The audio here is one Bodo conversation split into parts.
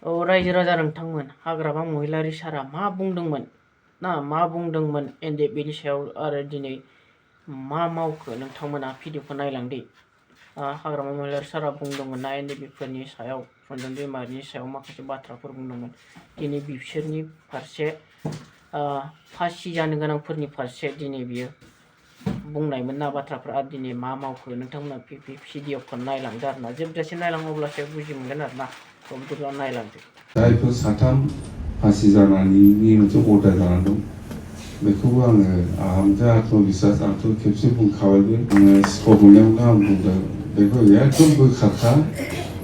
रायजो राजा नोंथांमोन हाग्रामा महिलारि सारा मा बुंदोंमोन ना मा बुंदोंमोन एनडि बेनि सायाव आरो दिनै मा मावखो नोंथांमोना भिडिअखौ नायलांदि हाग्रामा महिलारि सारा बुंदोंमोन ना एनडिबिफोरनि सायाव फुंजन दैमारिनि सायाव माखासे बाथ्राफोर बुंदोंमोन दिनै बिसोरनि फारसे फासि जानो गोनांफोरनि फारसे दिनै बियो बुंनायमोन ना बाथ्राफोरा दिनै मा मावखो नोंथांमोना भिडिअखौ नायलांदो आरोना जोबजासे नायलाङो अब्लासो बुजि मोनगोन आरोना बिदिब्ला नायलांदो। जायफोर साथाम फासि जानायनि मोनसे अर्डार जानानै दं बेखौबो आंहा आत्मबिश्वास आंथ' खेबसे बुंखाबायबो आङो स्कप मोननायावनो आं बुंदों बेखौ एकदम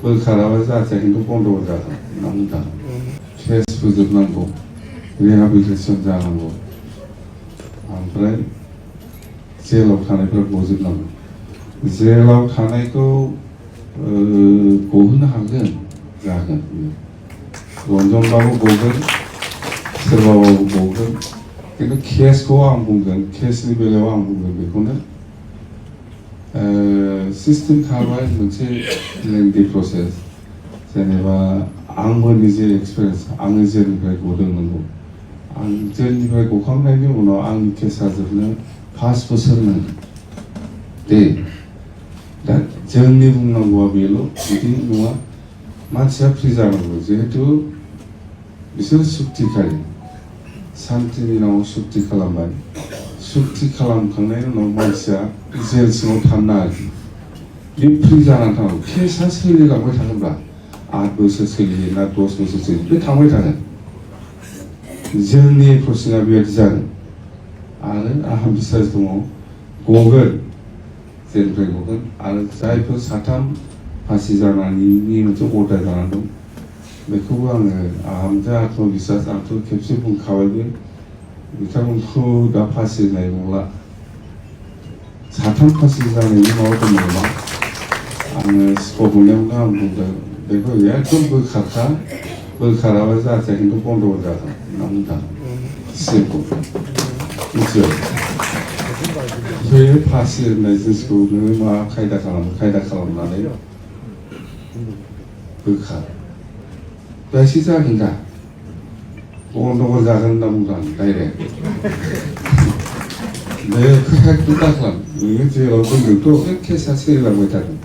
बोखाराबा जाहाथे खिन्थु बन्द' जागोन होनना बुंदों। केस फोजोबनांगौ रिहाबिलिटेसन जानांगौ ओमफ्राय जेलाव थानायफ्रा गजोबनांगौ जेलाव थानायखौ गहोनो हागोन जागोन रन्जनबाबो गगोन सोरबाबाबो गगोन खिन्थु केसखौ आं बुंगोन केसनि बेलायाव आं बुंगोन बेखौनो सिस्टेम थाबाय मोनसे लेंथि प्रसेस जेनेबा आंबो निजे एक्सपिरियेन्स आङो जेलनिफ्राय गदों नंगौ आं जेलनिफ्राय गखांनायनि उनाव आंनि केसा जोबनो 5 बोसोर नांगौ दे दा जोंनि बुंनांगौआ बेल' बिदि नङा मानसिया फ्रि जानांगौ जिहेतु बिसोर सुक्तिखारि सान्तिनि नामाव सुक्ति खालामबाय सुक्ति खालामखांनायनि उनाव मानसिया जेल सिङाव थानो नाङा बे फ्रि जानानै थानांगौ केसा सोलिलांबाय थागोनब्ला 8 बोसोर सोलियो ना 10 बोसोर सोलियो बे थांबाय थागोन जोंनि प्रसेसा बेबायदि जागोन आरो आंहा बिसास दङ गगोन जेलनिफ्राय गगोन आरो जायफोर साथाम फासि जानायनि मोनसे अर्डार जानानै दं बेखौबो आंहा मोनसे आत्मबिश्वास आंथ' खेबसे बुंखाबायबो बिथांमोनखौ दा फासि होनाय नंला साथाम फासि जानायनि माबा दं नामा आङो स्कप मोननायावनो आं बुंदों बेखौ एकदम बोखाराबा जाहाथे खिन्थु बन्द' जागोन होनना बुंदों सिखौ मिथिबाय बे फासि होननाय जिनिसखौ नोङो मा खायदा खालामनानै बोखार बेसे जागोन दा बन्द' जागोन होनना बुंदों आं डाइरेक्ट बे खोथाखौ दा खालाम नोङो जेराव दोनदोंथ' बे केसा सोलिलांबाय थागोन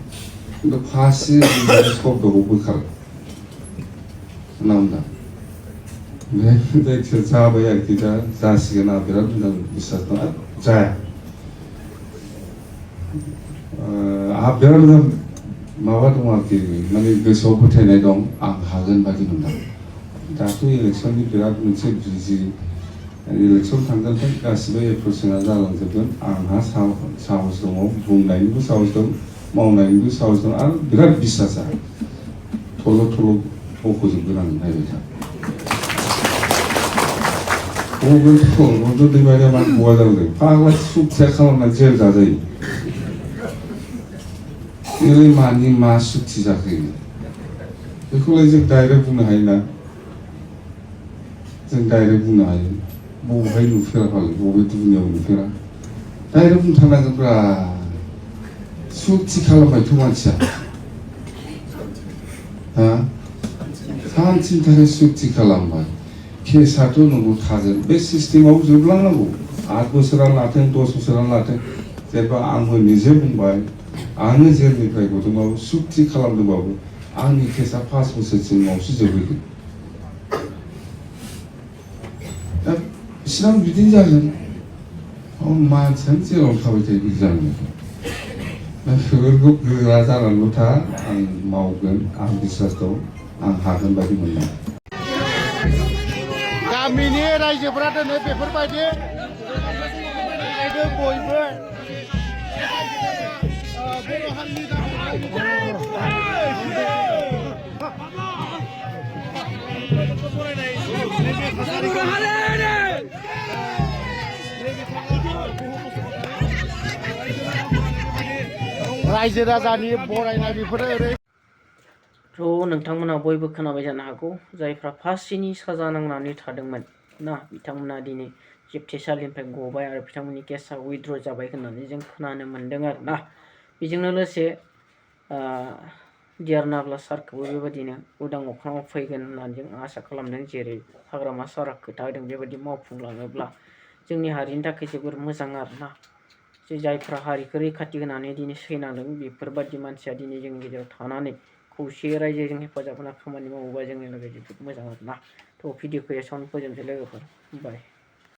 खिन्थु फासि शब्दखौ बोखार होनना बुंदों बे जायखिया जाबाय आरोखि दा जासिगोन आं बिराद मोजां बिसास दं जाया आंहा बिराद मोजां माबा दं आरोखि माने गोसोआव फोथायनाय दं आं हागोन बायदि मोनदों दाथ' इलेक्सननि बिराद मोनसे बिजि इलेक्सन थांगोन गासिबो एप्रिसियेसना जालांजोबगोन आंहा साहस दङ बुंनायनिबो साहस दं मावनायनिबो साहस दं आरो बिराद बिसासा थल' बख'जोबगोन आं नायबाय था रन्जन दैमारिया मा बहा जादों फाग्ला सुखथिया खालामना जेल जाजायो बेलाय मानि मा सुक्ति जाखो बेखौलाय जों डाइरेक्ट बुंनो हायो ना जों डाइरेक्ट बुंनो हायो बबेहाय नुफेरा फालाय बबे दुनियाव नुफेरा डाइरेक्ट बुंथारनांगोनब्रा सुक्ति खालामबायथ' मानसिया सानसेनि थाखाय सुक्ति खालामबाय केसाथ' नंगौ थागोन बे सिस्टेमाव जोबलांनांगौ 8 बोसोरानो लाथों 10 बोसोरानो लाथों जेनेबा आंबो निजे बुंबाय आङो जेलनिफ्राय गदोंबाबो सुक्ति खालामदोंबाबो आंनि केसा 5 बोसोरसिमावसो जोबहैगोन दा बिसिबां बिदिनो जागोन मानसियानो जेराव थाबाय थायो बिदि जागोन दा बेफोरखौ गोरा जानानैल' था आं मावगोन आं बिसास दं आं हागोन बायदि मोनदों गामिनि रायजोफोरा दिनै बेफोरबायदि बयबो रायजो राजानि बरायनाय बेफोरो ओरै नोंथांमोना बयबो खोनाबाय जानो हागौ जायफ्रा फासिनि साजा नांनानै थादोंमोन ना बिथांमोना दिनै जोबथेसालिनिफ्राय गबाय आरो बिथांमोननि केसा उइथड्र जाबाय होननानै जों खोनानो मोन्दों आरोना बेजों लोगोसे देरनाब्ला सारखौबो बेबायदिनो उदां अख्राङाव फैगोन होननानै जों आसा खालामदों। जेरै हाग्रामा सारआ खोथा होदों बेबायदि मावफुंलाङोब्ला जोंनि हारिनि थाखाय जोबोर मोजां आरोना। जे जायफ्रा हारिखौ रैखाथि होनानै दिनै सैनांदों बेफोरबायदि मानसिया दिनै जोंनि गेजेराव थानानै खौसेयै रायजोजों हेफाजाब होना खामानि मावोबा जोंनि थाखाय जोबोद मोजां आरोना। थ' भिडिअखौ एसेयावनो फोजोबनोसै लोगोफोर। बाय।